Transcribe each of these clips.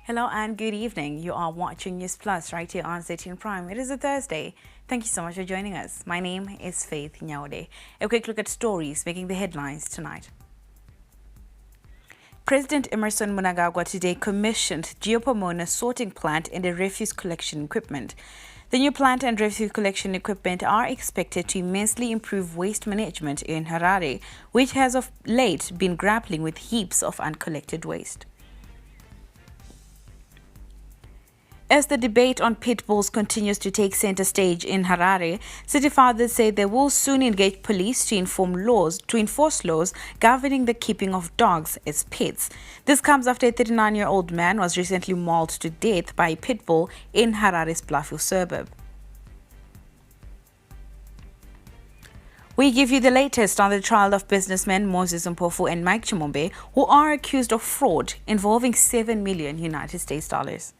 Hello and good evening. You are watching Newsplus right here on 18 Prime. It is a Thursday. Thank you so much for joining us. My name is Faith Nyaude. A quick look at stories making the headlines tonight. President Emmerson Mnangagwa today commissioned geopomona sorting plant and the refuse collection equipment. The new plant and refuse collection equipment are expected to immensely improve waste management in Harare, which has of late been grappling with heaps of uncollected waste. As the debate on pit bulls continues to take center stage in Harare, city fathers say they will soon engage police to enforce laws governing the keeping of dogs as pets. This comes after a 39-year-old man was recently mauled to death by a pit bull in Harare's Bluffville suburb. We give you the latest on the trial of businessmen Moses Mpofu and Mike Chimombe, who are accused of fraud involving $7 million United States dollars.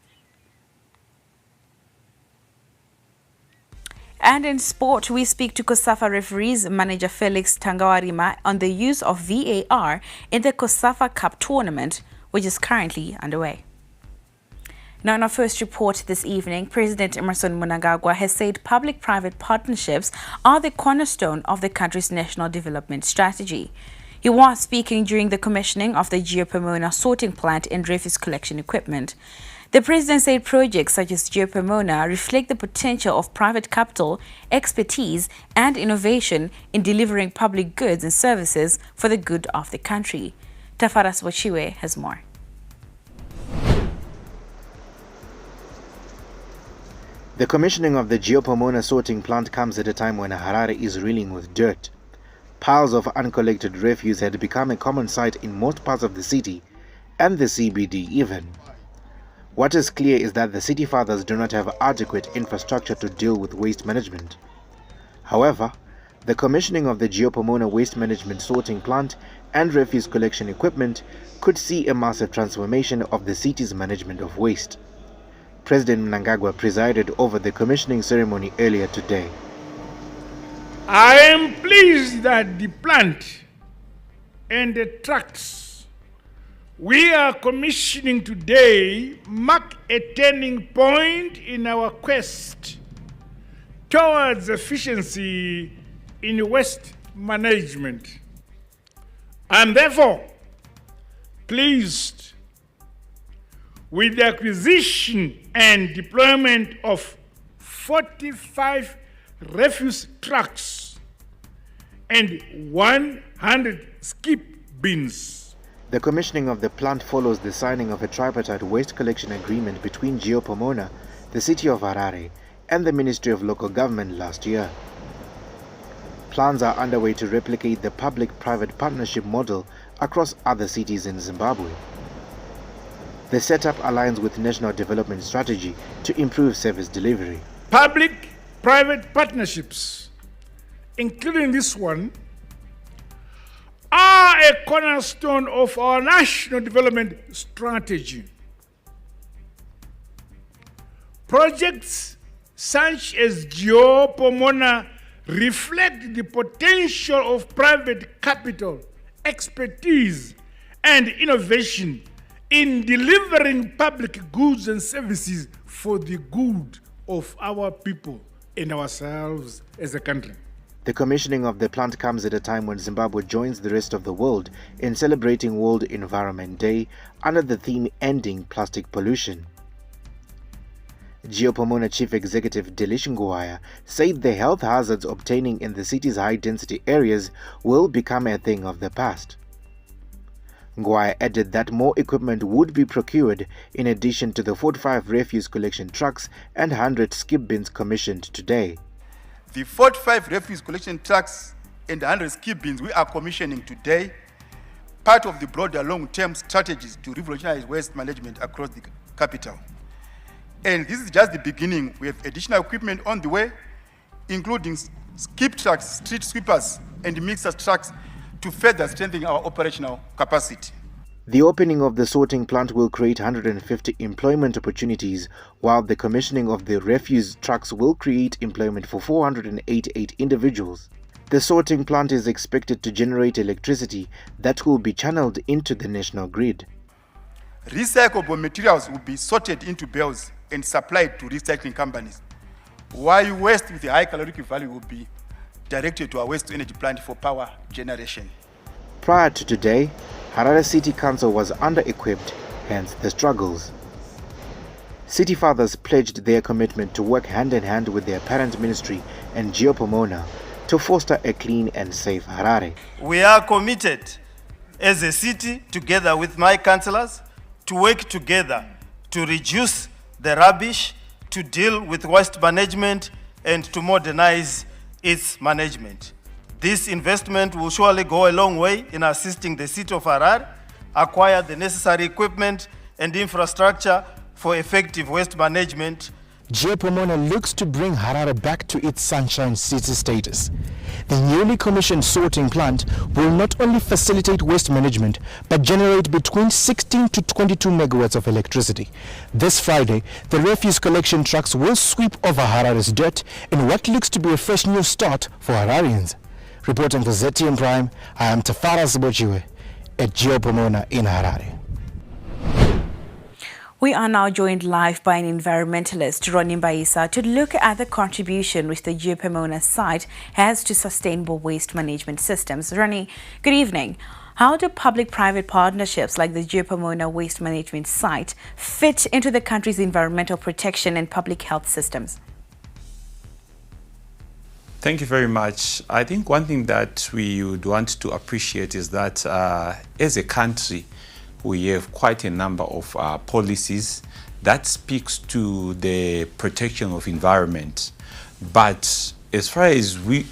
And in sport, we speak to COSAFA referees manager Felix Tangawarima on the use of VAR in the COSAFA Cup tournament, which is currently underway. Now, in our first report this evening, President Emmerson Mnangagwa has said public-private partnerships are the cornerstone of the country's national development strategy. He was speaking during the commissioning of the geopomona sorting plant and refuse collection equipment. The president said projects such as geopomona reflect the potential of private capital, expertise, and innovation in delivering public goods and services for the good of the country. Tafaras Wachiwe has more. The commissioning of the geopomona sorting plant comes at a time when Harare is reeling with dirt. Piles of uncollected refuse had become a common sight in most parts of the city, and the CBD even. What is clear is that the city fathers do not have adequate infrastructure to deal with waste management. However, the commissioning of the geopomona waste management sorting plant and refuse collection equipment could see a massive transformation of the city's management of waste. President Mnangagwa presided over the commissioning ceremony earlier today. I am pleased that the plant and the trucks we are commissioning today mark a turning point in our quest towards efficiency in waste management. I am therefore pleased with the acquisition and deployment of 45 refuse trucks and 100 skip bins. The commissioning of the plant follows the signing of a tripartite waste collection agreement between Geopomona, the city of Harare, and the Ministry of Local Government last year. Plans are underway to replicate the public-private partnership model across other cities in Zimbabwe. The setup aligns with National Development Strategy to improve service delivery. Public-private partnerships, including this one, are a cornerstone of our national development strategy. Projects such as geopomona reflect the potential of private capital, expertise, and innovation in delivering public goods and services for the good of our people and ourselves as a country. The commissioning of the plant comes at a time when Zimbabwe joins the rest of the world in celebrating World Environment Day under the theme Ending Plastic Pollution. Geopomona Chief Executive Delish Ngwaya said the health hazards obtaining in the city's high-density areas will become a thing of the past. Ngwaya added that more equipment would be procured in addition to the 45 refuse collection trucks and 100 skip bins commissioned today. The 45 refuse collection trucks and 100 skip bins we are commissioning today, part of the broader long-term strategies to revolutionize waste management across the capital. And this is just the beginning. We have additional equipment on the way, including skip trucks, street sweepers, and mixer trucks to further strengthen our operational capacity. The opening of the sorting plant will create 150 employment opportunities, while the commissioning of the refuse trucks will create employment for 488 individuals. The sorting plant is expected to generate electricity that will be channeled into the national grid. Recyclable materials will be sorted into bales and supplied to recycling companies, while waste with a high caloric value will be directed to our waste-to-energy plant for power generation. Prior to today, Harare City Council was under-equipped, hence the struggles. City fathers pledged their commitment to work hand-in-hand with their parent ministry and Geopomona to foster a clean and safe Harare. We are committed as a city, together with my councillors, to work together to reduce the rubbish, to deal with waste management, and to modernize its management. This investment will surely go a long way in assisting the city of Harare acquire the necessary equipment and infrastructure for effective waste management. Geopomona looks to bring Harare back to its sunshine city status. The newly commissioned sorting plant will not only facilitate waste management but generate between 16 to 22 megawatts of electricity. This Friday, the refuse collection trucks will sweep over Harare's dirt in what looks to be a fresh new start for Hararians. Reporting for ZTM Prime, I am Tafara Sibochiwe at Geopomona in Harare. We are now joined live by an environmentalist, Ronnie Mbaisa, to look at the contribution which the Geopomona site has to sustainable waste management systems. Ronnie, good evening. How do public-private partnerships like the Geopomona waste management site fit into the country's environmental protection and public health systems? Thank you very much. I think one thing that we would want to appreciate is that as a country, we have quite a number of policies that speaks to the protection of environment. But as far as we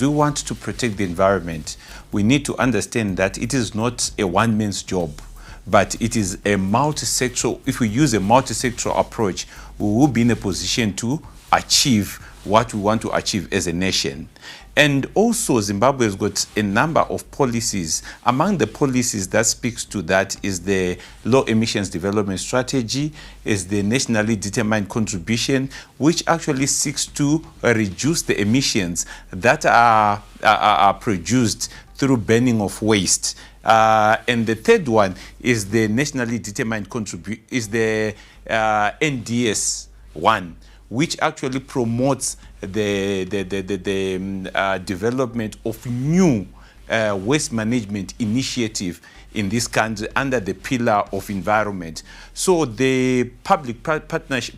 want to protect the environment, we need to understand that it is not a one-man's job, but it is a multi-sectoral. If we use a multi-sectoral approach, we will be in a position to achieve what we want to achieve as a nation. And also Zimbabwe has got a number of policies. Among the policies that speaks to that is the low emissions development strategy, is the nationally determined contribution, which actually seeks to reduce the emissions that are produced through burning of waste. And the third one is the nationally determined contribution, is the NDS one, which actually promotes the development of new waste management initiative in this country under the pillar of environment. So the public partnership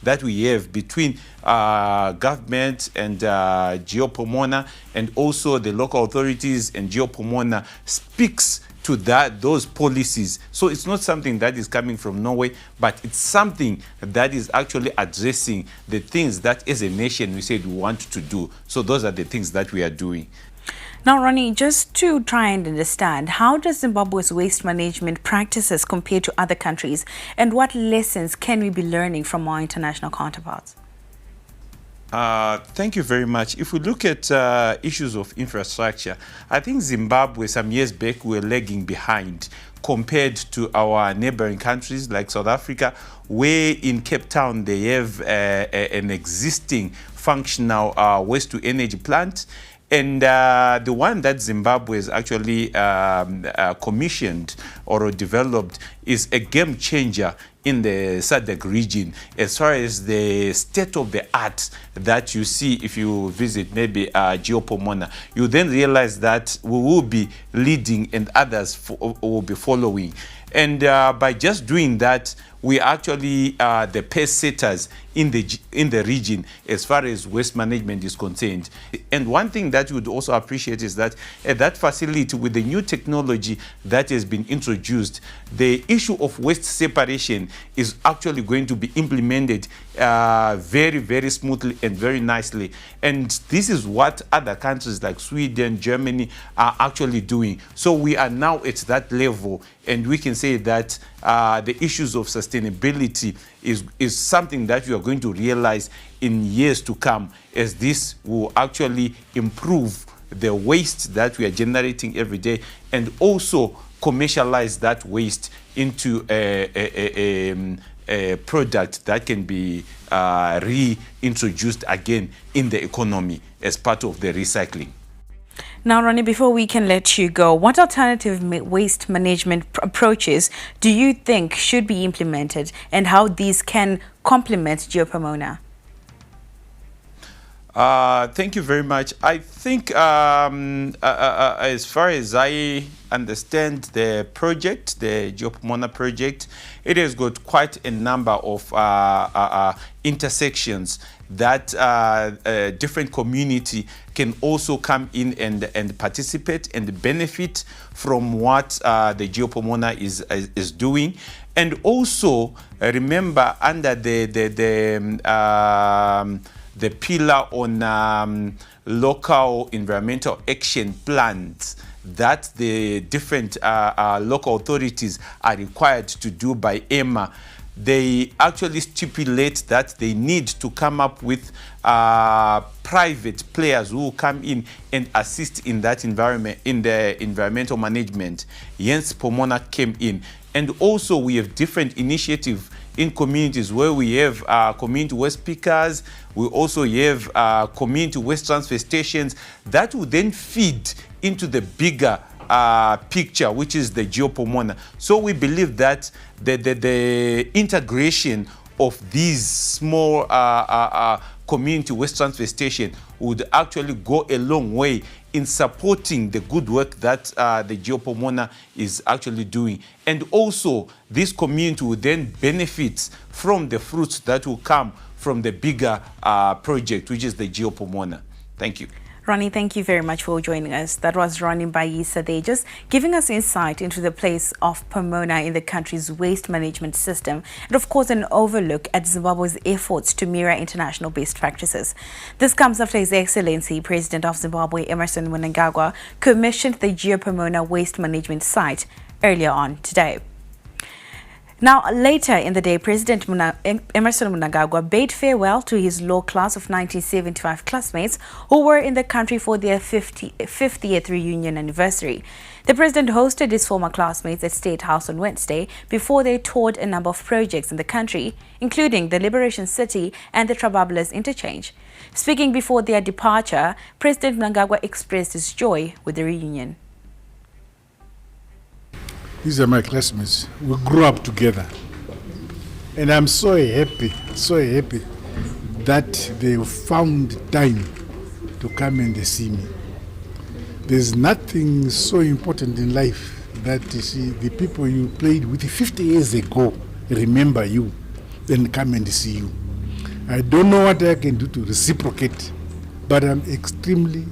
that we have between government and Geopomona, and also the local authorities and Geopomona, speaks to those policies. So it's not something that is coming from Norway, but it's something that is actually addressing the things that as a nation we said we want to do. So those are the things that we are doing. Now, Ronnie, just to try and understand, how does Zimbabwe's waste management practices compare to other countries, and what lessons can we be learning from our international counterparts? Thank you very much. If we look at issues of infrastructure, I think Zimbabwe some years back were lagging behind compared to our neighboring countries like South Africa, where in Cape Town they have an existing functional waste-to-energy plant. And the one that Zimbabwe has actually commissioned or developed is a game changer in the SADC region as far as the state of the art that you see if you visit maybe Geopomona. You then realize that we will be leading and others will be following. And by just doing that, we actually are the pace setters in the region as far as waste management is concerned. And one thing that you would also appreciate is that at that facility, with the new technology that has been introduced, the issue of waste separation is actually going to be implemented very, very smoothly and very nicely. And this is what other countries like Sweden, Germany are actually doing. So we are now at that level, and we can say that the issues of sustainability is something that we are going to realize in years to come, as this will actually improve the waste that we are generating every day, and also commercialize that waste into a product that can be reintroduced again in the economy as part of the recycling. Now, Ronnie, before we can let you go, what alternative waste management approaches do you think should be implemented and how these can complement Geopomona? Thank you very much. I think as far as I understand the project, the Geopomona project, it has got quite a number of intersections that different community can also come in and participate and benefit from what the Geopomona is doing. And also remember, under the pillar on local environmental action plans that the different local authorities are required to do by EMA, they actually stipulate that they need to come up with private players who will come in and assist in that environment, in the environmental management. Hence, Pomona came in. And also we have different initiatives in communities where we have community waste pickers. We also have community waste transfer stations that will then feed into the bigger picture, which is the Geopomona. So we believe that the integration of these small community waste transfer station would actually go a long way in supporting the good work that the Geopomona is actually doing. And also, this community will then benefit from the fruits that will come from the bigger project, which is the Geopomona. Thank you. Ronnie, thank you very much for joining us. That was Ronnie Bayisa there, just giving us insight into the place of Pomona in the country's waste management system, and of course an overlook at Zimbabwe's efforts to mirror international best practices. This comes after His Excellency President of Zimbabwe, Emmerson Mnangagwa, commissioned the Geopomona waste management site earlier on today. Now, later in the day, President Emmerson Mnangagwa bade farewell to his law class of 1975 classmates who were in the country for their 50th reunion anniversary. The president hosted his former classmates at State House on Wednesday before they toured a number of projects in the country, including the Liberation City and the Trabablers Interchange. Speaking before their departure, President Mnangagwa expressed his joy with the reunion. These are my classmates. We grew up together. And I'm so happy that they found time to come and see me. There's nothing so important in life that you see the people you played with 50 years ago remember you and come and see you. I don't know what I can do to reciprocate, but I'm extremely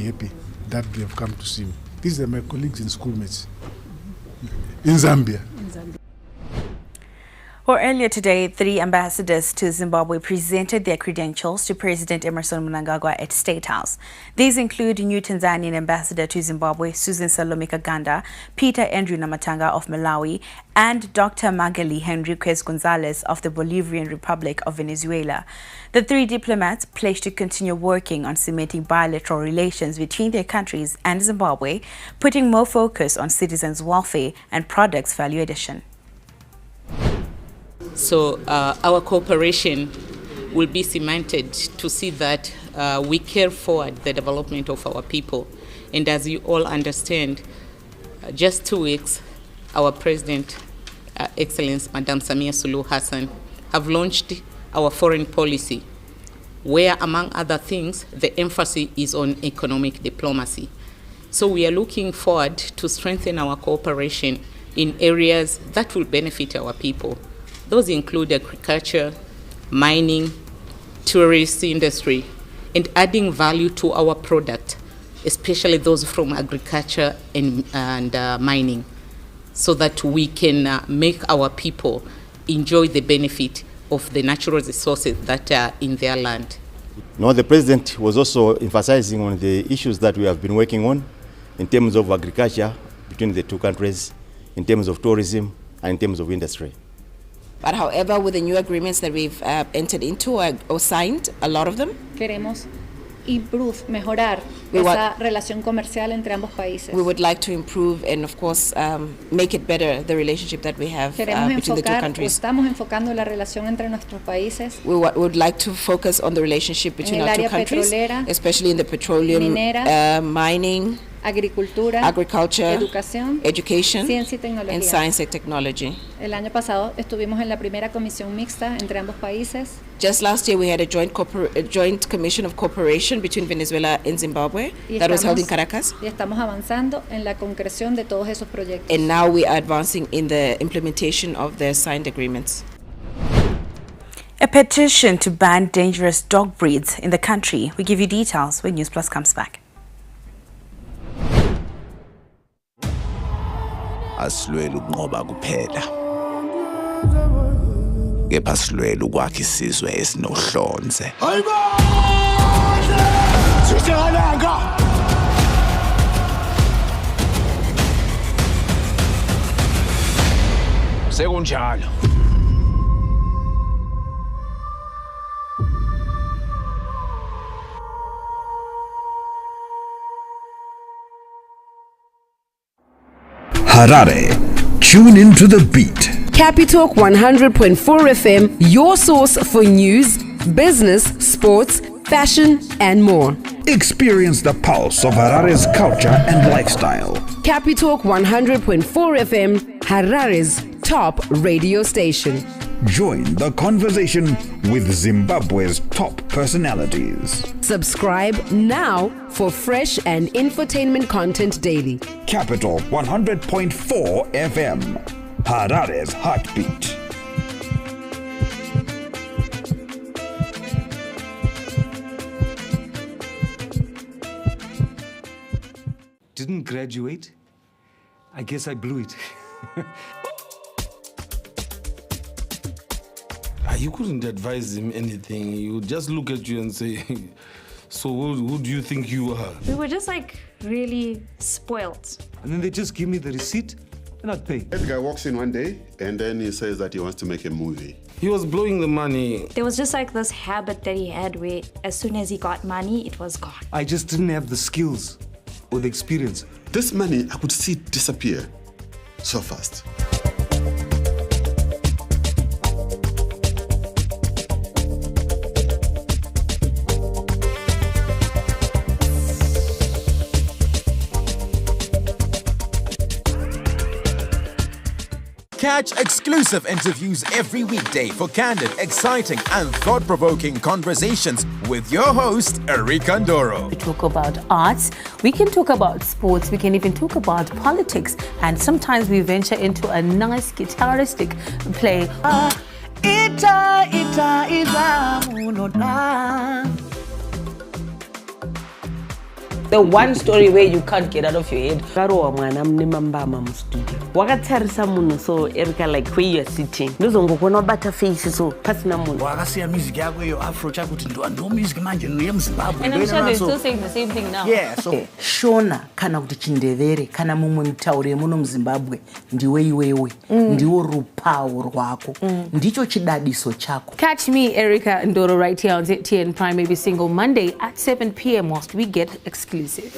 happy that they've come to see me. These are my colleagues and schoolmates. In Zambia. Well, earlier today, 3 ambassadors to Zimbabwe presented their credentials to President Emmerson Mnangagwa at State House. These include new Tanzanian ambassador to Zimbabwe, Susan Salome Kaganda, Peter Andrew Namatanga of Malawi, and Dr. Magali Henriquez Gonzalez of the Bolivarian Republic of Venezuela. The 3 diplomats pledged to continue working on cementing bilateral relations between their countries and Zimbabwe, putting more focus on citizens' welfare and products value addition. So our cooperation will be cemented to see that we care forward the development of our people. And as you all understand, just 2 weeks, our President, Excellence Madam Samia Suluhu Hassan, have launched our foreign policy, where among other things, the emphasis is on economic diplomacy. So we are looking forward to strengthen our cooperation in areas that will benefit our people. Those include agriculture, mining, tourist industry, and adding value to our product, especially those from agriculture and mining, so that we can make our people enjoy the benefit of the natural resources that are in their land. No, the President was also emphasizing on the issues that we have been working on in terms of agriculture between the 2 countries, in terms of tourism, and in terms of industry. But however, with the new agreements that we've entered into or signed, a lot of them, mejorar esa relación comercial entre ambos países. We would like to improve and, of course, make it better, the relationship that we have between the two countries. Estamos enfocando la relación entre nuestros países. We would like to focus on the relationship between our two countries, especially in the petroleum, minera, mining, agriculture, educación, education, ciencia y tecnología. and science and technology. El año pasado estuvimos en la primera comisión mixta entre ambos países. Just last year, we had a joint commission of cooperation between Venezuela and Zimbabwe that was held in Caracas. Y estamos avanzando en la concreción de todos esos proyectos. And now we are advancing in the implementation of the signed agreements. A petition to ban dangerous dog breeds in the country. We give you details when Newsplus comes back. Asilwela ukunqoba kuphela kepha silwela ukwakha isizwe esinohlonze. Sekunjalo. Harare, tune into the beat. Capitalk 100.4 FM, your source for news, business, sports, fashion, and more. Experience the pulse of Harare's culture and lifestyle. Capitalk 100.4 FM, Harare's top radio station. Join the conversation with Zimbabwe's top personalities. Subscribe now for fresh and infotainment content daily. Capital 100.4 FM, Harare's heartbeat. Didn't graduate? I guess I blew it. You couldn't advise him anything. He would just look at you and say, so who do you think you are? We were just like really spoiled. And then they just give me the receipt and I'd pay. That guy walks in one day and then he says that he wants to make a movie. He was blowing the money. There was just like this habit that he had where as soon as he got money, it was gone. I just didn't have the skills or the experience. This money, I could see it disappear so fast. Catch exclusive interviews every weekday for candid, exciting, and thought-provoking conversations with your host, Erika Ndoro. We talk about arts, we can talk about sports, we can even talk about politics, and sometimes we venture into a nice guitaristic play. The one story where you can't get out of your head. Wakatarisa munhu so Erika like where you are sitting. Ndozongokona bata face so pasina munhu. Wakasiya music yako yo Afro chakuti ndo music manje no yeMzimbabwe. And I'm sure they're still saying the same thing now. Yeah, so Shona kana kuti Chindevere kana mumwe mutaure muno muZimbabwe ndiwe iwewe. Ndiwo rupawo rwako. Ndicho chidadiso chako. Catch me, Erika Ndoro, right here on ZTN Prime every single Monday at 7 p.m. whilst we get exclusive.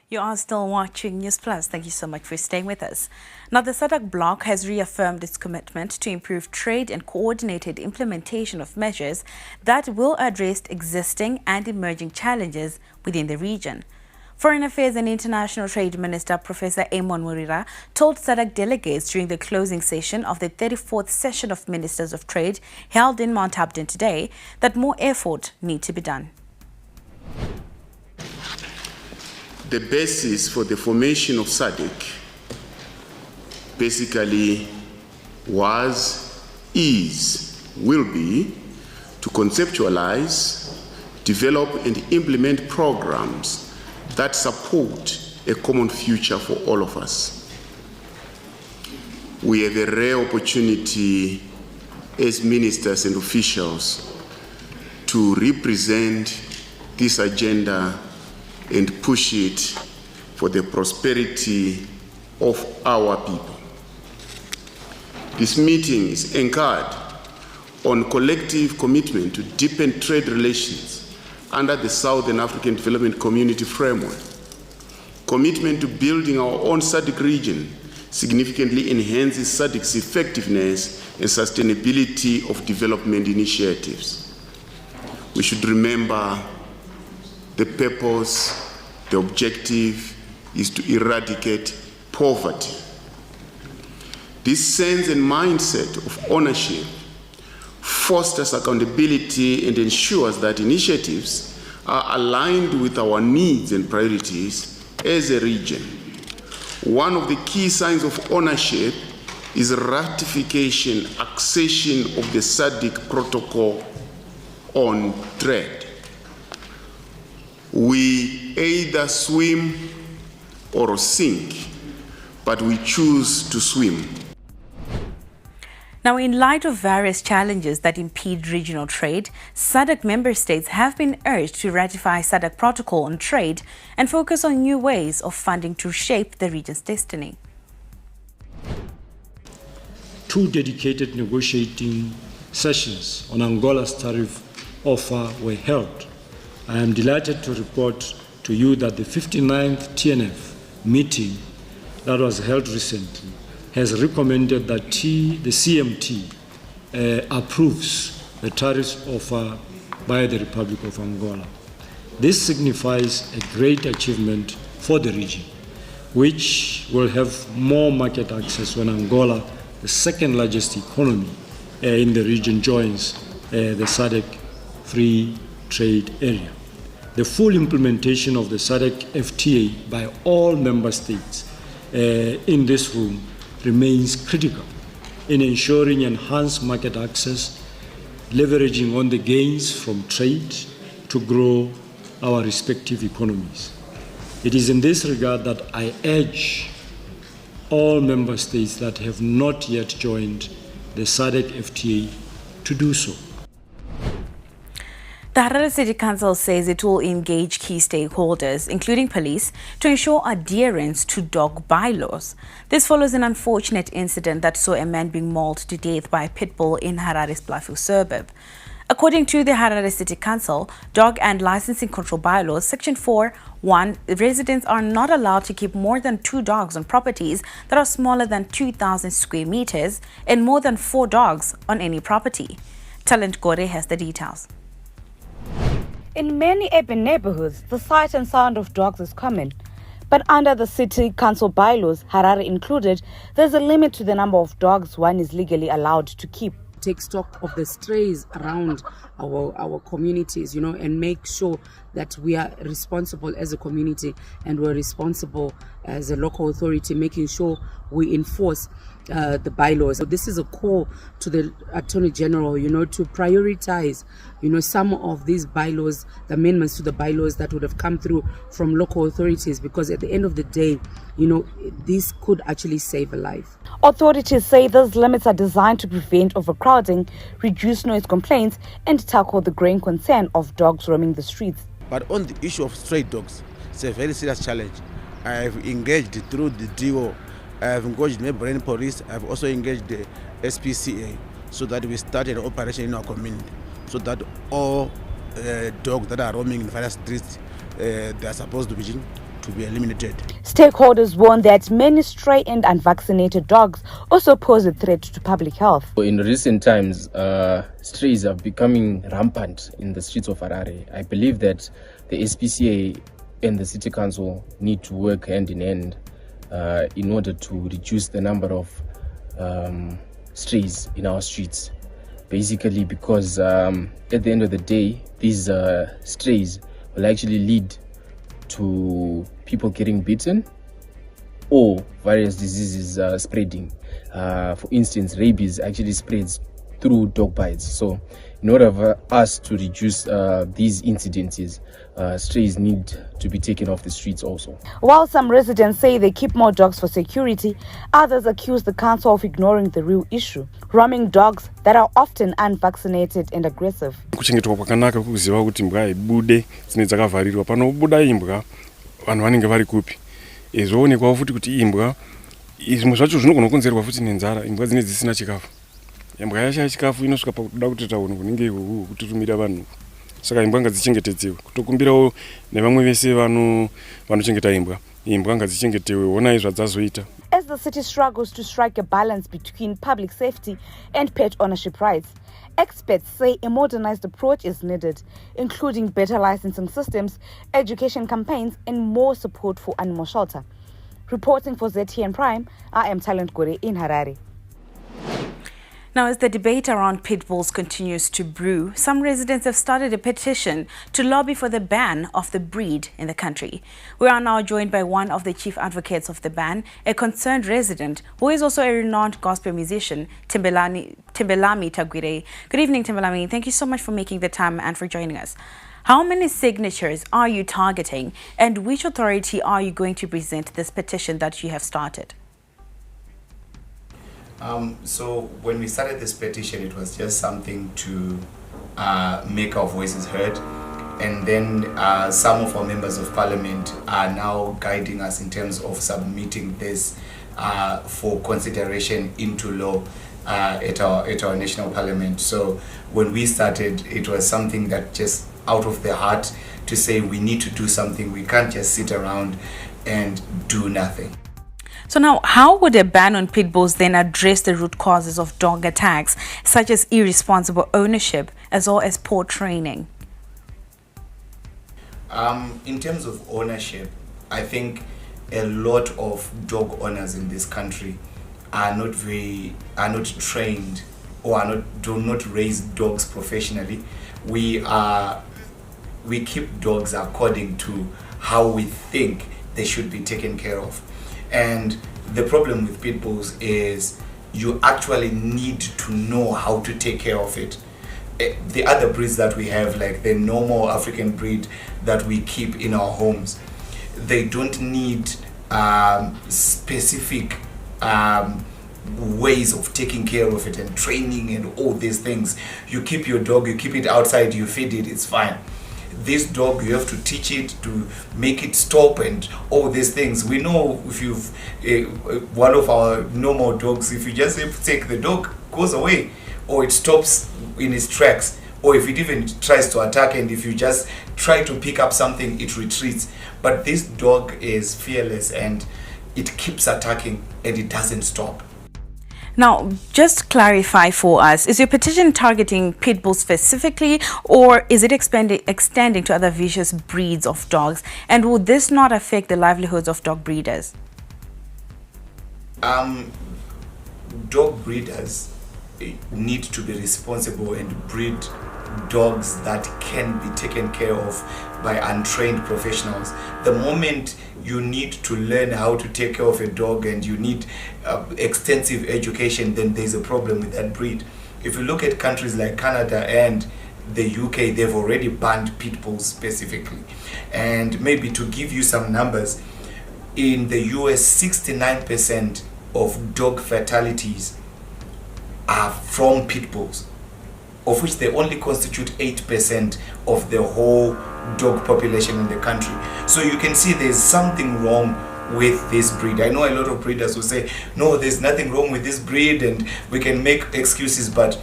You are still watching Newsplus. Thank you so much for staying with us. Now, the SADC bloc has reaffirmed its commitment to improve trade and coordinated implementation of measures that will address existing and emerging challenges within the region. Foreign Affairs and International Trade Minister Professor Amon Murira told SADC delegates during the closing session of the 34th session of Ministers of Trade held in Mount Upton today that more effort needs to be done. The basis for the formation of SADC basically will be to conceptualize, develop and implement programs that support a common future for all of us. We have a rare opportunity as ministers and officials to represent this agenda and push it for the prosperity of our people. This meeting is anchored on collective commitment to deepen trade relations under the Southern African Development Community framework. Commitment to building our own SADC region significantly enhances SADC's effectiveness and sustainability of development initiatives. We should remember the purpose, the objective is to eradicate poverty. This sense and mindset of ownership fosters accountability and ensures that initiatives are aligned with our needs and priorities as a region. One of the key signs of ownership is ratification, accession of the SADC protocol on trade. We either swim or sink, but we choose to swim. Now, in light of various challenges that impede regional trade, SADC member states have been urged to ratify SADC Protocol on Trade and focus on new ways of funding to shape the region's destiny. 2 dedicated negotiating sessions on Angola's tariff offer were held. I am delighted to report to you that the 59th TNF meeting that was held recently has recommended that the CMT approves the tariff offer by the Republic of Angola. This signifies a great achievement for the region, which will have more market access when Angola, the second largest economy in the region, joins the SADC free trade area. The full implementation of the SADC FTA by all member states in this room remains critical in ensuring enhanced market access, leveraging on the gains from trade to grow our respective economies. It is in this regard that I urge all member states that have not yet joined the SADC FTA to do so. The Harare City Council says it will engage key stakeholders, including police, to ensure adherence to dog bylaws. This follows an unfortunate incident that saw a man being mauled to death by a pit bull in Harare's Bluffville suburb. According to the Harare City Council, Dog and Licensing Control Bylaws, Section 4(1), residents are not allowed to keep more than 2 dogs on properties that are smaller than 2,000 square meters and more than 4 dogs on any property. Talent Gore has the details. In many urban neighborhoods, the sight and sound of dogs is common. But under the city council bylaws, Harare included, there's a limit to the number of dogs one is legally allowed to keep. Take stock of the strays around our communities, and make sure that we are responsible as a community and we're responsible as a local authority, making sure we enforce the bylaws. So this is a call to the Attorney General, to prioritize, some of these bylaws, the amendments to the bylaws that would have come through from local authorities, because at the end of the day, this could actually save a life. Authorities say those limits are designed to prevent overcrowding, reduce noise complaints, and tackle the growing concern of dogs roaming the streets. But on the issue of stray dogs, it's a very serious challenge. I have engaged through the DO, I have engaged neighboring police, I have also engaged the SPCA, so that we start an operation in our community, so that all dogs that are roaming in various streets, they are supposed to be eliminated. Stakeholders warn that many stray and unvaccinated dogs also pose a threat to public health. In recent times, strays are becoming rampant in the streets of Harare. I believe that the SPCA and the City Council need to work hand in hand in order to reduce the number of strays in our streets. Basically because at the end of the day, these strays will actually lead to people getting bitten or various diseases spreading. For instance, rabies actually spreads through through dog bites. So in order for us to reduce these incidences, strays need to be taken off the streets also. While some residents say they keep more dogs for security, others accuse the council of ignoring the real issue: roaming dogs that are often unvaccinated and aggressive. Kuchengetwa kwakanaka kuziva kuti imbwa ibude dzine dzakavharirwa. Panobuda imbwa vanhu vanenge vari kupi? Zvoonekwawo futi kuti imbwa zvimwe zvacho zvinogona kukonzerwa futi nenzara. Imbwa dzine dzisina chikafu. Imbwa yashaya chikafu inosvika pakuda kutoita unhu hunenge ihwohwo kututumira vanhu. Saka imbwa ngadzichengetedzwe. Kutokumbirawo nevamwe vese vanochengeta imbwa. Imbwa ngadzichengetewe, onai zvadzazoita. As the city struggles to strike a balance between public safety and pet ownership rights, experts say a modernized approach is needed, including better licensing systems, education campaigns, and more support for animal shelter. Reporting for ZTN Prime, I am Talent Gore in Harare. Now, as the debate around pit bulls continues to brew, some residents have started a petition to lobby for the ban of the breed in the country. We are now joined by one of the chief advocates of the ban, a concerned resident who is also a renowned gospel musician, Timbelami Tagwire. Good evening, Timbelami. Thank you so much for making the time and for joining us. How many signatures are you targeting, and which authority are you going to present this petition that you have started? So when we started this petition, it was just something to make our voices heard, and then some of our members of parliament are now guiding us in terms of submitting this for consideration into law at our national parliament. So when we started, it was something that just out of the heart to say we need to do something. We can't just sit around and do nothing. So now, how would a ban on pit bulls then address the root causes of dog attacks, such as irresponsible ownership as well as poor training? In terms of ownership, I think a lot of dog owners in this country are not trained or do not raise dogs professionally. We keep dogs according to how we think they should be taken care of. And the problem with pit bulls is you actually need to know how to take care of it. The other breeds that we have, like the normal African breed that we keep in our homes, they don't need specific ways of taking care of it and training and all these things. You keep your dog, you keep it outside, you feed it, it's fine. This dog, you have to teach it to make it stop and all these things. We know if you've one of our normal dogs, if you just take the dog, goes away, or it stops in its tracks, or if it even tries to attack, and if you just try to pick up something, it retreats. But this dog is fearless and it keeps attacking and it doesn't stop. Now, just clarify for us, is your petition targeting pit bulls specifically, or is it extending to other vicious breeds of dogs? And will this not affect the livelihoods of dog breeders? Dog breeders need to be responsible and breed dogs that can be taken care of by untrained professionals. The moment you need to learn how to take care of a dog and you need extensive education, then there's a problem with that breed. If you look at countries like Canada and the UK, they've already banned pit bulls specifically. And maybe to give you some numbers, in the US, 69% of dog fatalities are from pit bulls, of which they only constitute 8% of the whole dog population in the country. So you can see there's something wrong with this breed. I know a lot of breeders will say, no, there's nothing wrong with this breed and we can make excuses, but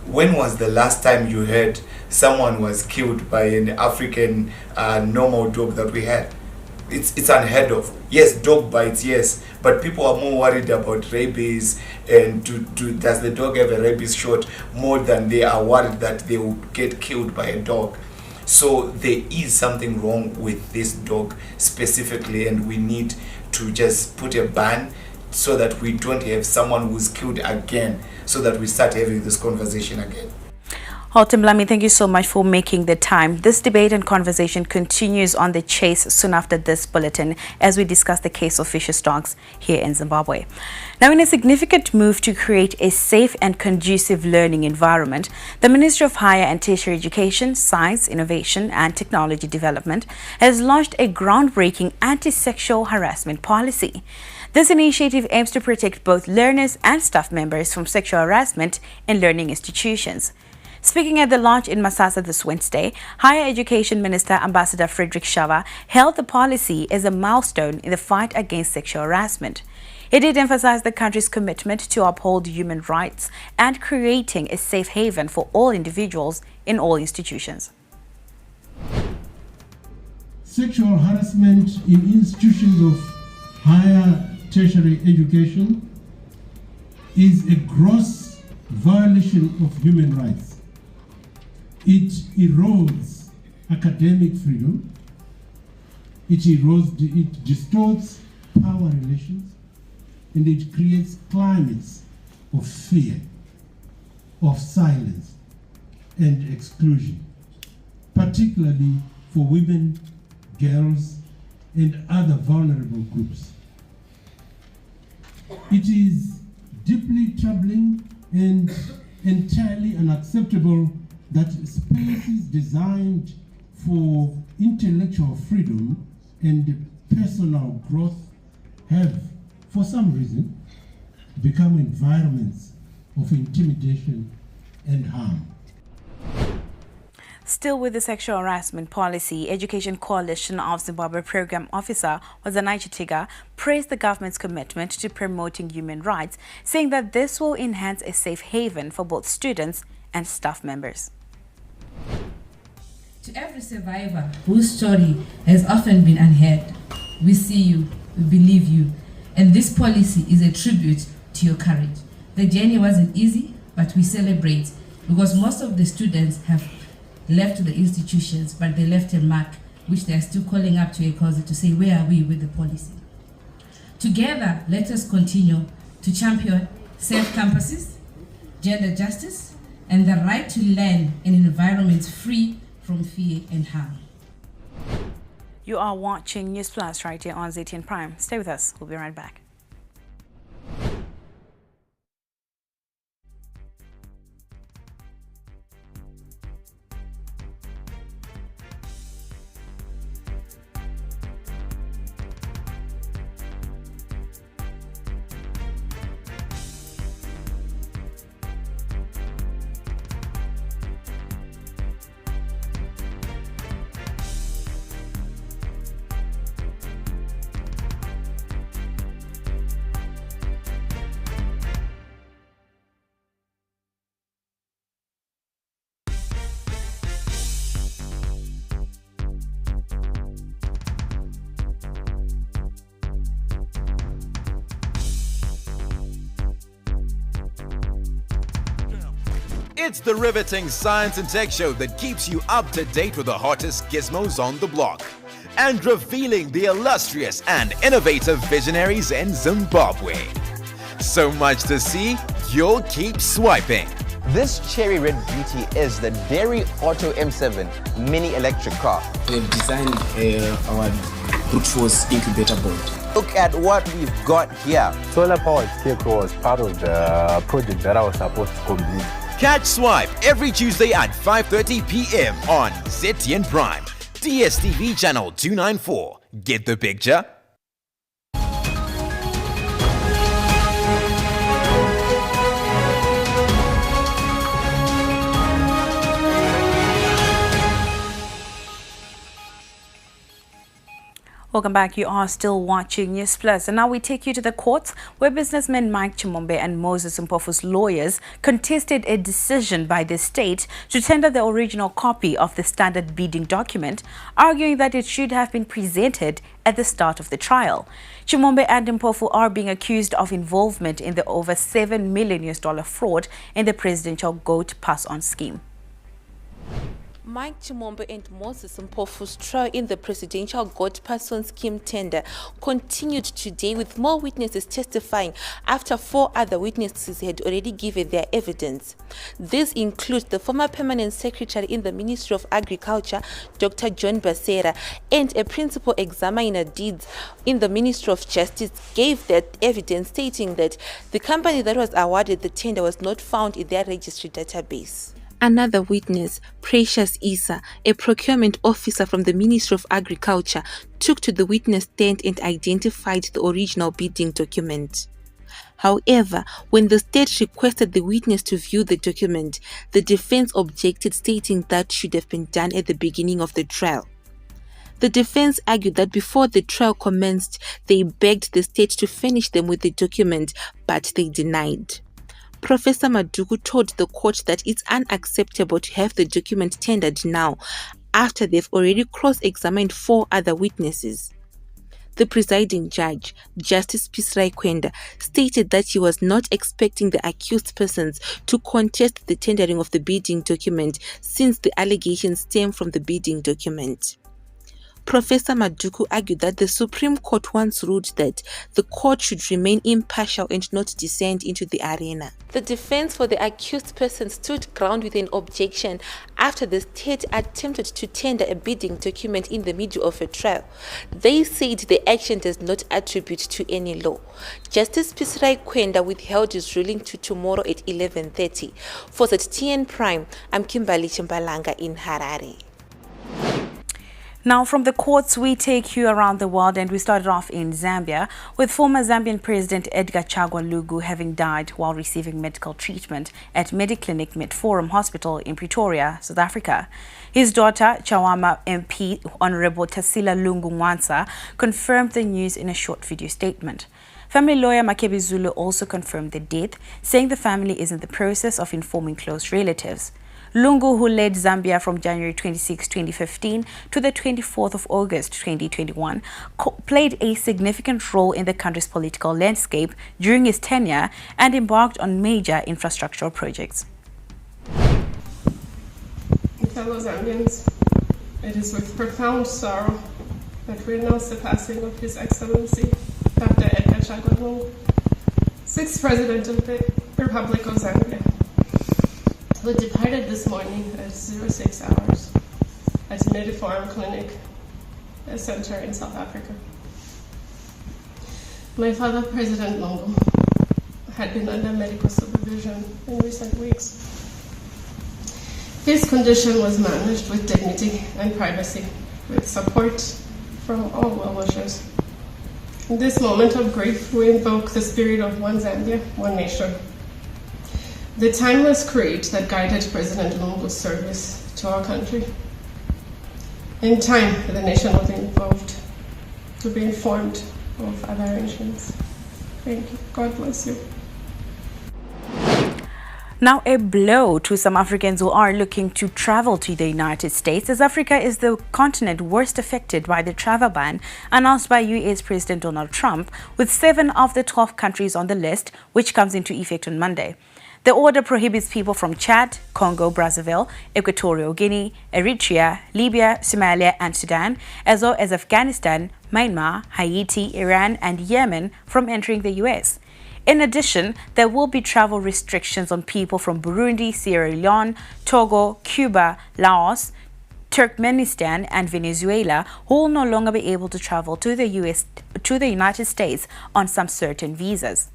when was the last time you heard someone was killed by an African normal dog that we had? It's unheard of. Yes, dog bites, yes, but people are more worried about rabies and does the dog have a rabies shot more than they are worried that they will get killed by a dog. So there is something wrong with this dog specifically, and we need to just put a ban so that we don't have someone who's killed again, so that we start having this conversation again. Timlami, thank you so much for making the time. This debate and conversation continues on The Chase soon after this bulletin as we discuss the case of vicious dogs here in Zimbabwe. Now, in a significant move to create a safe and conducive learning environment, the Ministry of Higher and Tertiary Education, Science, Innovation and Technology Development has launched a groundbreaking anti-sexual harassment policy. This initiative aims to protect both learners and staff members from sexual harassment in learning institutions. Speaking at the launch in Masasa this Wednesday, Higher Education Minister Ambassador Frederick Shava hailed the policy as a milestone in the fight against sexual harassment. He did emphasize the country's commitment to uphold human rights and creating a safe haven for all individuals in all institutions. Sexual harassment in institutions of higher tertiary education is a gross violation of human rights. It erodes academic freedom, it distorts power relations, and it creates climates of fear, of silence, and exclusion, particularly for women, girls, and other vulnerable groups. It is deeply troubling and entirely unacceptable that spaces designed for intellectual freedom and personal growth have, for some reason, become environments of intimidation and harm. Still with the sexual harassment policy, Education Coalition of Zimbabwe Program Officer Wazanai Chitiga praised the government's commitment to promoting human rights, saying that this will enhance a safe haven for both students and staff members. To every survivor whose story has often been unheard, we see you, we believe you, and this policy is a tribute to your courage. The journey wasn't easy, but we celebrate because most of the students have left the institutions, but they left a mark which they are still calling up to a cause to say, where are we with the policy? Together, let us continue to champion safe campuses, gender justice, and the right to learn in environments free from fear and harm. You are watching Newsplus right here on ZTN Prime. Stay with us. We'll be right back. It's the riveting science and tech show that keeps you up to date with the hottest gizmos on the block and revealing the illustrious and innovative visionaries in Zimbabwe. So much to see, you'll keep swiping. This cherry red beauty is the Dairy Auto M7 mini electric car. They've designed our brute force incubator board. Look at what we've got here. Solar powered scarecrow was part of the project that I was supposed to complete. Catch Swipe every Tuesday at 5:30 p.m. on ZTN Prime, DSTV channel 294. Get the picture? Welcome back. You are still watching Newsplus. And now we take you to the courts where businessman Mike Chimombe and Moses Mpofu's lawyers contested a decision by the state to tender the original copy of the standard bidding document, arguing that it should have been presented at the start of the trial. Chimombe and Mpofu are being accused of involvement in the over $7 million fraud in the presidential goat pass-on scheme. Mike Chimombe and Moses Mpofu's trial in the presidential God Person scheme tender continued today, with more witnesses testifying after 4 other witnesses had already given their evidence. These include the former permanent secretary in the Ministry of Agriculture, Dr. John Basera, and a principal examiner deeds in the Ministry of Justice gave their evidence, stating that the company that was awarded the tender was not found in their registry database. Another witness, Precious Issa, a procurement officer from the Ministry of Agriculture, took to the witness stand and identified the original bidding document. However, when the state requested the witness to view the document, the defense objected, stating that should have been done at the beginning of the trial. The defense argued that before the trial commenced, they begged the state to furnish them with the document, but they denied. Professor Maduku told the court that it's unacceptable to have the document tendered now, after they've already cross-examined 4 other witnesses. The presiding judge, Justice Pisrai Kwenda, stated that he was not expecting the accused persons to contest the tendering of the bidding document, since the allegations stem from the bidding document. Professor Maduku argued that the Supreme Court once ruled that the court should remain impartial and not descend into the arena. The defense for the accused person stood ground with an objection after the state attempted to tender a bidding document in the middle of a trial. They said the action does not attribute to any law. Justice Pisrai Kwenda withheld his ruling to tomorrow at 11:30. For ZTN Prime, I'm Kimberly Chimbalanga in Harare. Now, from the courts, we take you around the world, and we started off in Zambia with former Zambian President Edgar Chagwa Lungu having died while receiving medical treatment at Mediclinic Medforum Hospital in Pretoria, South Africa. His daughter, Chawama MP Honorable Tasila Lungu Mwansa, confirmed the news in a short video statement. Family lawyer Makebi Zulu also confirmed the death, saying the family is in the process of informing close relatives. Lungu, who led Zambia from January 26, 2015 to the 24th of August 2021, played a significant role in the country's political landscape during his tenure and embarked on major infrastructural projects. Fellow Zambians, it is with profound sorrow that we announce the passing of His Excellency Dr. Edgar Chagwa Lungu, 6th President of the Republic of Zambia, who departed this morning at 06 hours at Medforum Clinic, a center in South Africa. My father, President Lungu, had been under medical supervision in recent weeks. His condition was managed with dignity and privacy, with support from all well-wishers. In this moment of grief, we invoke the spirit of one Zambia, one nation. The timeless creed that guided President Lungu's service to our country. In time, the nation was involved to be informed of other arrangements. Thank you. God bless you. Now, a blow to some Africans who are looking to travel to the United States, as Africa is the continent worst affected by the travel ban announced by US President Donald Trump, with 7 of the 12 countries on the list, which comes into effect on Monday. The order prohibits people from Chad, Congo, Brazzaville, Equatorial Guinea, Eritrea, Libya, Somalia, and Sudan, as well as Afghanistan, Myanmar, Haiti, Iran, and Yemen from entering the US. In addition, there will be travel restrictions on people from Burundi, Sierra Leone, Togo, Cuba, Laos, Turkmenistan, and Venezuela, who will no longer be able to travel to the United States on some certain visas.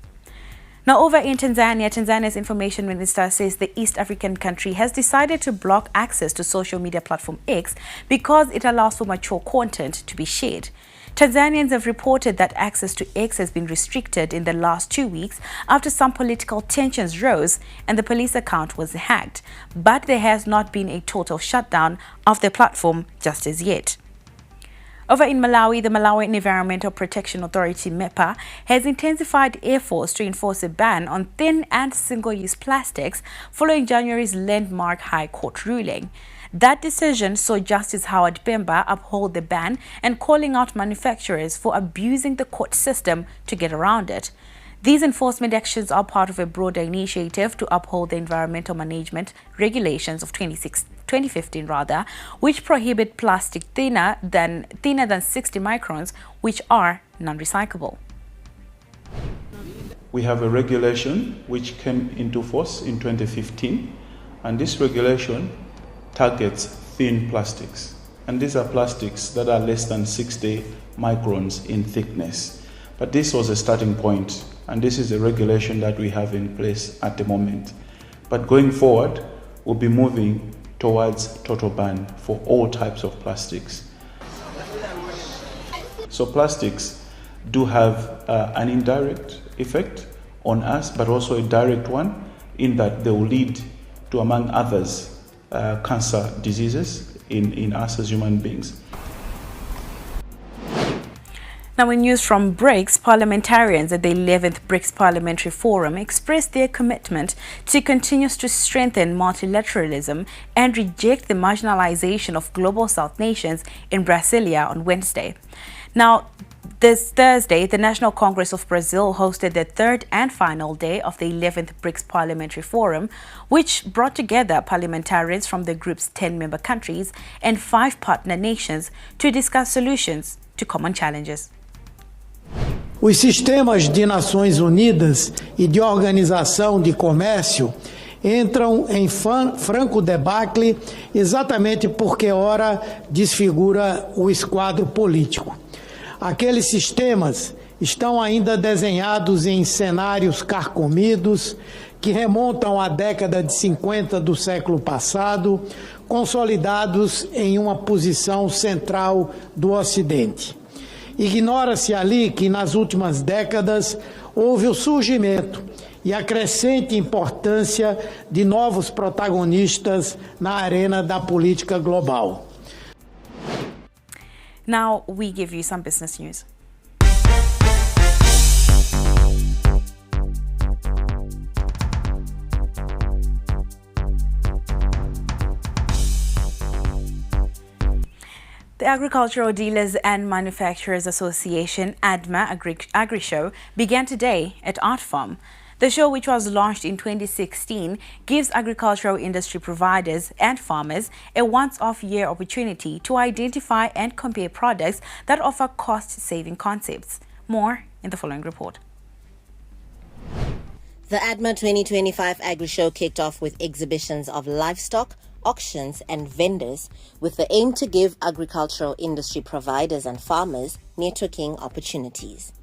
Now, over in Tanzania, Tanzania's information minister says the East African country has decided to block access to social media platform X because it allows for mature content to be shared. Tanzanians have reported that access to X has been restricted in the last 2 weeks after some political tensions rose and the police account was hacked. But there has not been a total shutdown of the platform just as yet. Over in Malawi, the Malawi Environmental Protection Authority, MEPA, has intensified efforts to enforce a ban on thin and single-use plastics following January's landmark High Court ruling. That decision saw Justice Howard Bemba uphold the ban and calling out manufacturers for abusing the court system to get around it. These enforcement actions are part of a broader initiative to uphold the environmental management regulations of 2016 2015 rather, which prohibit plastic thinner than 60 microns, which are non-recyclable. We have a regulation which came into force in 2015, and this regulation targets thin plastics. And these are plastics that are less than 60 microns in thickness. But this was a starting point, and this is a regulation that we have in place at the moment. But going forward, we'll be moving towards total ban for all types of plastics. So plastics do have an indirect effect on us, but also a direct one, in that they will lead to, among others, cancer diseases in us as human beings. Now, in news from BRICS, parliamentarians at the 11th BRICS Parliamentary Forum expressed their commitment to continue to strengthen multilateralism and reject the marginalization of global South nations in Brasilia on Wednesday. Now, this Thursday, the National Congress of Brazil hosted the third and final day of the 11th BRICS Parliamentary Forum, which brought together parliamentarians from the group's 10 member countries and 5 partner nations to discuss solutions to common challenges. Os sistemas de Nações Unidas e de Organização de Comércio entram em franco debacle exatamente porque ora desfigura o esquadro político. Aqueles sistemas estão ainda desenhados em cenários carcomidos que remontam à década de 50 do século passado, consolidados em uma posição central do Ocidente. Ignora-se ali que nas últimas décadas houve o surgimento e a crescente importância de novos protagonistas na arena da política global. Now we give you some business news. The Agricultural Dealers and Manufacturers Association, ADMA Agri-Show, began today at Art Farm. The show, which was launched in 2016, gives agricultural industry providers and farmers a once-off-year opportunity to identify and compare products that offer cost-saving concepts. More in the following report. The ADMA 2025 Agri-Show kicked off with exhibitions of livestock, auctions and vendors with the aim to give agricultural industry providers and farmers networking opportunities.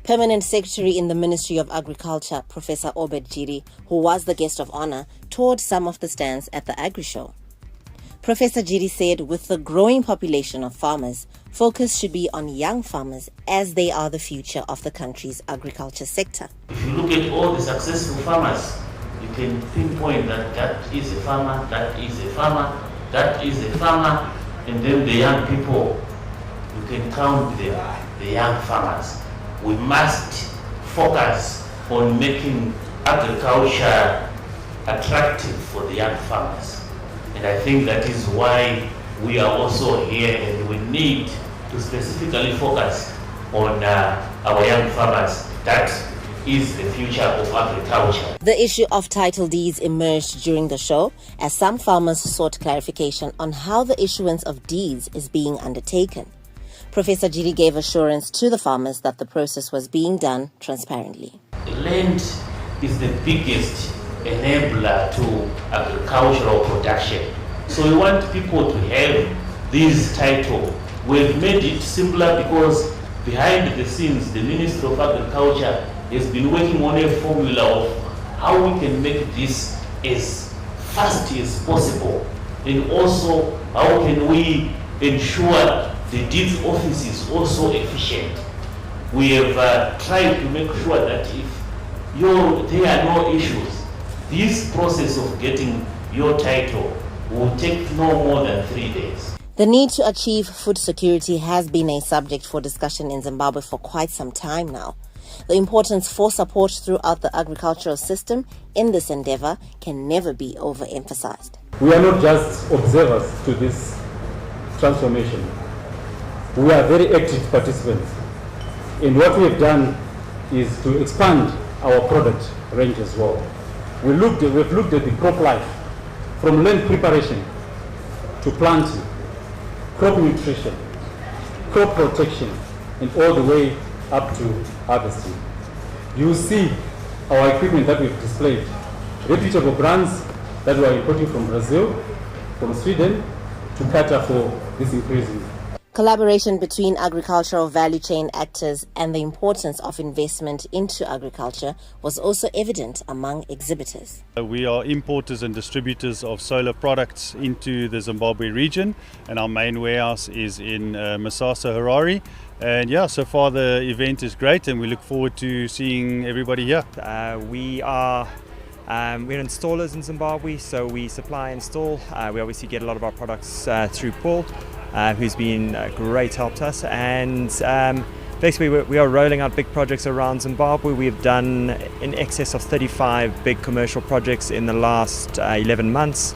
Permanent Secretary in the Ministry of Agriculture, Professor Obed Jiri, who was the guest of honor, toured some of the stands at the Agri-Show. Professor Jiri said with the growing population of farmers, focus should be on young farmers as they are the future of the country's agriculture sector. If you look at all the successful farmers, you can pinpoint that is a farmer, that is a farmer, that is a farmer, and then the young people, you can count them, the young farmers. We must focus on making agriculture attractive for the young farmers. And I think that is why we are also here, and we need to specifically focus on our young farmers. That is the future of agriculture. The issue of title deeds emerged during the show as some farmers sought clarification on how the issuance of deeds is being undertaken. Professor Jiri gave assurance to the farmers that the process was being done transparently. Land is the biggest enabler to agricultural production. So we want people to have this title. We've made it simpler because behind the scenes, the Ministry of Agriculture has been working on a formula of how we can make this as fast as possible, and also how can we ensure the deeds office is also efficient. We have tried to make sure that if there are no issues, this process of getting your title will take no more than 3 days. The need to achieve food security has been a subject for discussion in Zimbabwe for quite some time now. The importance for support throughout the agricultural system in this endeavor can never be overemphasized. We are not just observers to this transformation. We are very active participants. And what we have done is to expand our product range as well. We've looked at the crop life from land preparation to planting, crop nutrition, crop protection, and all the way up to harvesting. You will see our equipment that we've displayed, reputable brands that we are importing from Brazil, from Sweden, to cater for this increasing. Collaboration between agricultural value chain actors and the importance of investment into agriculture was also evident among exhibitors. We are importers and distributors of solar products into the Zimbabwe region, and our main warehouse is in Masasa, Harare. And yeah, so far the event is great, and we look forward to seeing everybody here. We're installers in Zimbabwe, so we supply and install. We obviously get a lot of our products through Paul, who's been great, helped us. And basically we are rolling out big projects around Zimbabwe. We've done in excess of 35 big commercial projects in the last 11 months.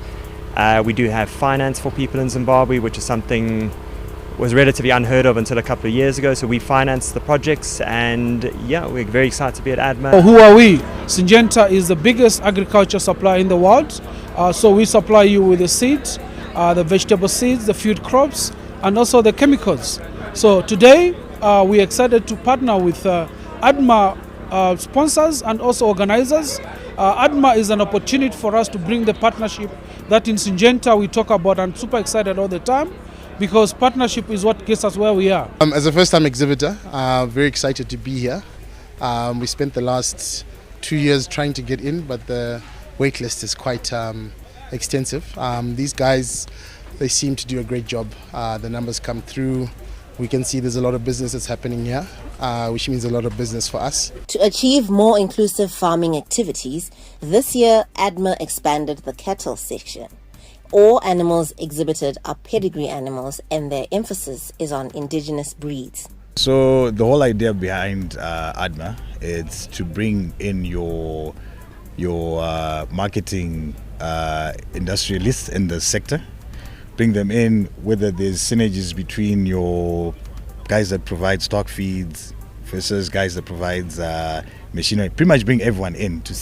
We do have finance for people in Zimbabwe, which is something was relatively unheard of until a couple of years ago. So we finance the projects, and yeah, we're very excited to be at ADMA. Who are we? Syngenta is the biggest agriculture supplier in the world. So we supply you with the seeds, the vegetable seeds, the food crops, and also the chemicals. So today we're excited to partner with ADMA sponsors and also organizers. ADMA is an opportunity for us to bring the partnership that in Syngenta we talk about, and super excited all the time, because partnership is what gets us where we are. As a first-time exhibitor, very excited to be here. We spent the last 2 years trying to get in, but the wait list is quite extensive. These guys, they seem to do a great job. The numbers come through. We can see there's a lot of business that's happening here, which means a lot of business for us. To achieve more inclusive farming activities, this year ADMA expanded the cattle section. All animals exhibited are pedigree animals, and their emphasis is on indigenous breeds. So the whole idea behind ADMA is to bring in your marketing industrialists in the sector, bring them in, whether there's synergies between your guys that provide stock feeds versus guys that provides machinery. Pretty much bring everyone in to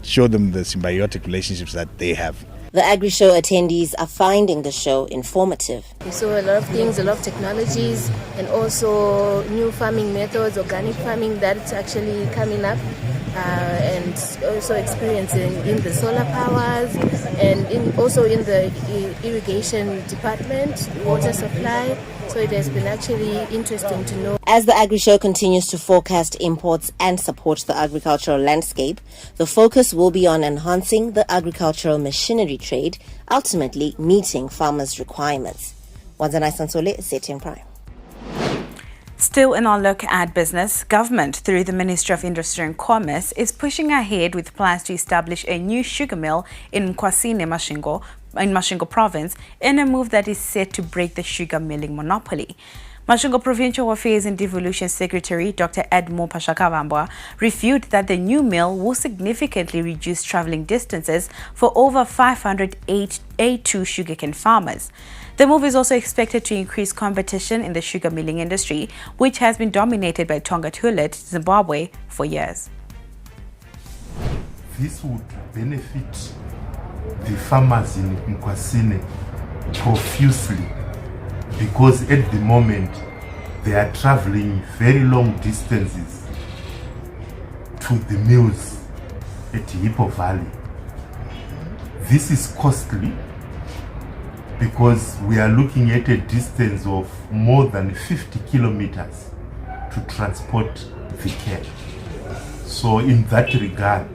show them the symbiotic relationships that they have. The agri-show attendees are finding the show informative. We saw a lot of things, a lot of technologies, and also new farming methods, organic farming that's actually coming up, and also experiencing in the solar powers, and also in the irrigation department, water supply. So it has been actually interesting to know. As the agri-show continues to forecast imports and support the agricultural landscape, the focus will be on enhancing the agricultural machinery trade, ultimately meeting farmers' requirements. Wanzanai Sansole, Setting Prime. Still in our look at business, government through the Ministry of Industry and Commerce is pushing ahead with plans to establish a new sugar mill in Nkwasine, Masvingo province, in a move that is set to break the sugar milling monopoly. Masvingo Provincial Affairs and Devolution Secretary Dr. Edmo Pashakavambwa revealed that the new mill will significantly reduce traveling distances for over 500 A2 sugarcane farmers. The move is also expected to increase competition in the sugar milling industry, which has been dominated by Tonga Tullet, Zimbabwe, for years. This would benefit the farmers in Nkwasine profusely, because at the moment they are traveling very long distances to the mills at Hippo Valley. This is costly because we are looking at a distance of more than 50 kilometers to transport the cane. So in that regard,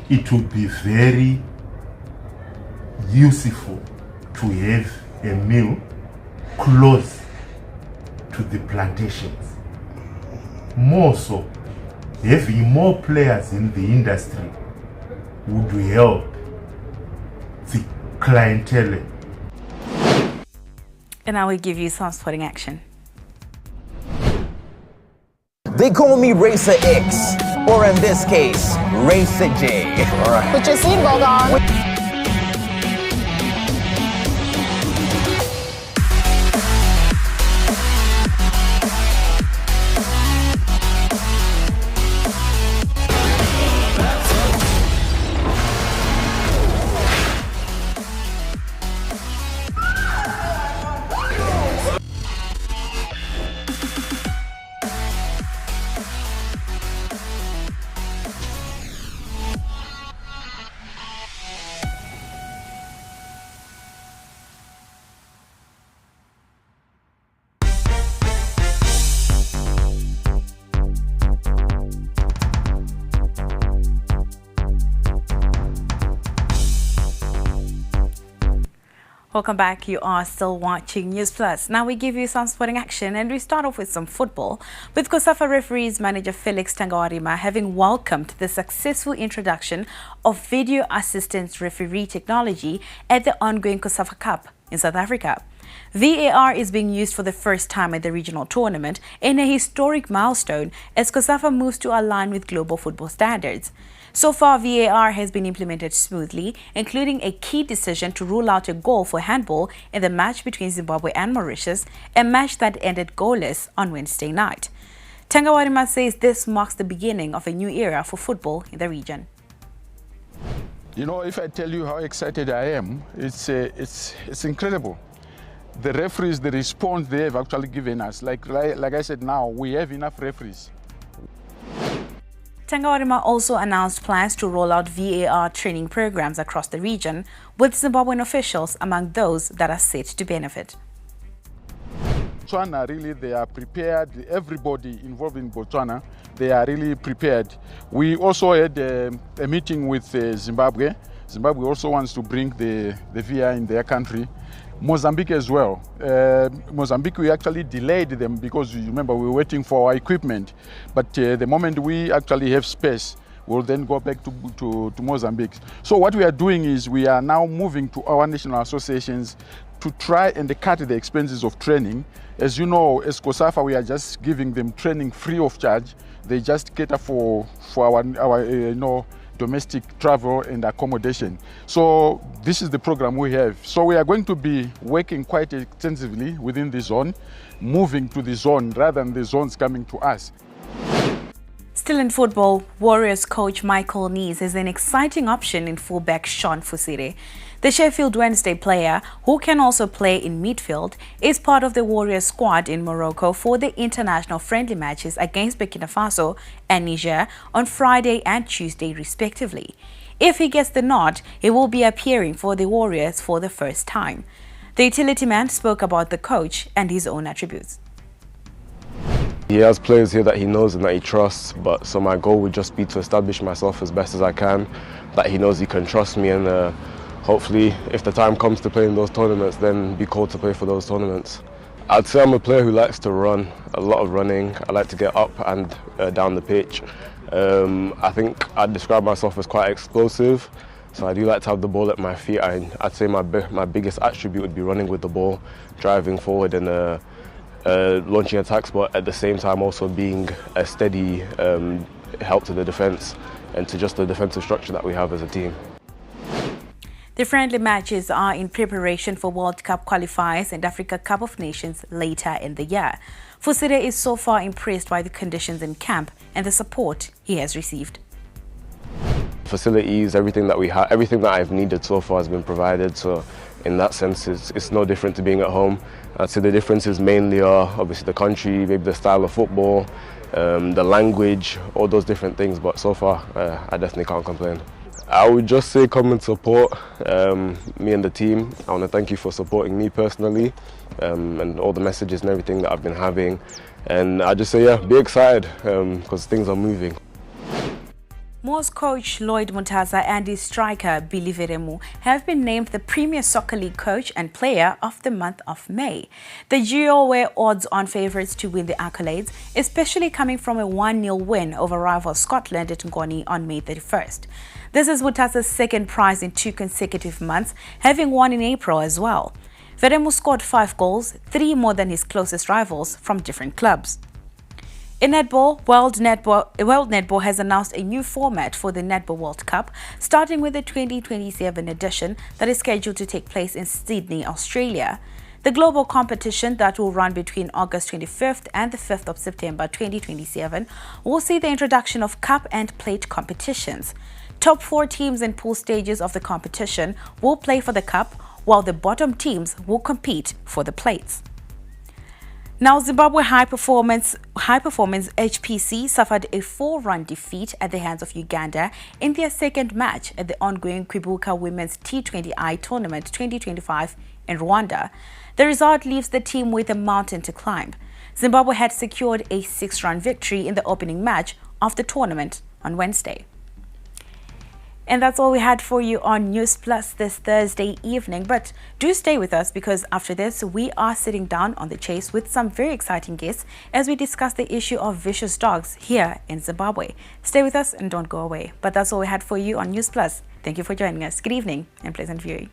it would be very useful to have a mill close to the plantations. More so, having more players in the industry would help the clientele. And I will give you some sporting action. They call me Racer X, or in this case, Racer J. All right. Put your seatbelt on. Welcome back. You are still watching Newsplus. Now we give you some sporting action and we start off with some football, with COSAFA referees manager Felix Tangawarima having welcomed the successful introduction of video assistance referee technology at the ongoing COSAFA Cup in South Africa. VAR is being used for the first time at the regional tournament in a historic milestone as COSAFA moves to align with global football standards. So far, VAR has been implemented smoothly, including a key decision to rule out a goal for handball in the match between Zimbabwe and Mauritius, a match that ended goalless on Wednesday night. Tangawarima says this marks the beginning of a new era for football in the region. You know, if I tell you how excited I am, it's incredible. The referees, the response they have actually given us, like I said now, we have enough referees. Tangawarima also announced plans to roll out VAR training programs across the region, with Zimbabwean officials among those that are set to benefit. Botswana, really, they are prepared. Everybody involved in Botswana, they are really prepared. We also had a meeting with Zimbabwe. Zimbabwe also wants to bring the VAR in their country. Mozambique as well. Mozambique, we actually delayed them because you remember we were waiting for our equipment. But the moment we actually have space, we'll then go back to Mozambique. So what we are doing is we are now moving to our national associations to try and cut the expenses of training. As you know, as COSAFA, we are just giving them training free of charge. They just cater for our domestic travel and accommodation. So this is the program we have. So we are going to be working quite extensively within the zone, moving to the zone rather than the zones coming to us. Still in football, Warriors coach Michael Nees is an exciting option in fullback Sean Fusire. The Sheffield Wednesday player, who can also play in midfield, is part of the Warriors squad in Morocco for the international friendly matches against Burkina Faso and Niger on Friday and Tuesday respectively. If he gets the nod, he will be appearing for the Warriors for the first time. The utility man spoke about the coach and his own attributes. He has players here that he knows and that he trusts, so my goal would just be to establish myself as best as I can, that he knows he can trust me, and hopefully if the time comes to play in those tournaments, then be called to play for those tournaments. I'd say I'm a player who likes to run, a lot of running. I like to get up and down the pitch. I think I'd describe myself as quite explosive, so I do like to have the ball at my feet. I'd say my biggest attribute would be running with the ball, driving forward and launching attacks, but at the same time also being a steady help to the defence and to just the defensive structure that we have as a team. The friendly matches are in preparation for World Cup qualifiers and Africa Cup of Nations later in the year. Fusire is so far impressed by the conditions in camp and the support he has received. Facilities, everything that we have, everything that I've needed so far has been provided, so in that sense it's no different to being at home. I'd say the differences mainly are obviously the country, maybe the style of football, the language, all those different things, but so far I definitely can't complain. I would just say come and support me and the team. I want to thank you for supporting me personally and all the messages and everything that I've been having, and I just say be excited because things are moving. Moors coach Lloyd Muntaza and his striker Billy Veremu have been named the Premier Soccer League coach and player of the month of May. The duo were odds-on favourites to win the accolades, especially coming from a 1-0 win over rival Scotland at Ngoni on May 31st. This is Muntaza's second prize in 2 consecutive months, having won in April as well. Veremu scored 5 goals, 3 more than his closest rivals from different clubs. In netball, World Netball has announced a new format for the Netball World Cup, starting with the 2027 edition that is scheduled to take place in Sydney, Australia. The global competition that will run between August 25th and the 5th of September 2027 will see the introduction of cup and plate competitions. Top 4 teams in pool stages of the competition will play for the cup, while the bottom teams will compete for the plates. Now, Zimbabwe High Performance HPC suffered a 4-run defeat at the hands of Uganda in their second match at the ongoing Kwibuka Women's T20I Tournament 2025 in Rwanda. The result leaves the team with a mountain to climb. Zimbabwe had secured a 6-run victory in the opening match of the tournament on Wednesday. And that's all we had for you on Newsplus this Thursday evening. But do stay with us, because after this, we are sitting down on the chase with some very exciting guests as we discuss the issue of vicious dogs here in Zimbabwe. Stay with us and don't go away. But that's all we had for you on Newsplus. Thank you for joining us. Good evening and pleasant viewing.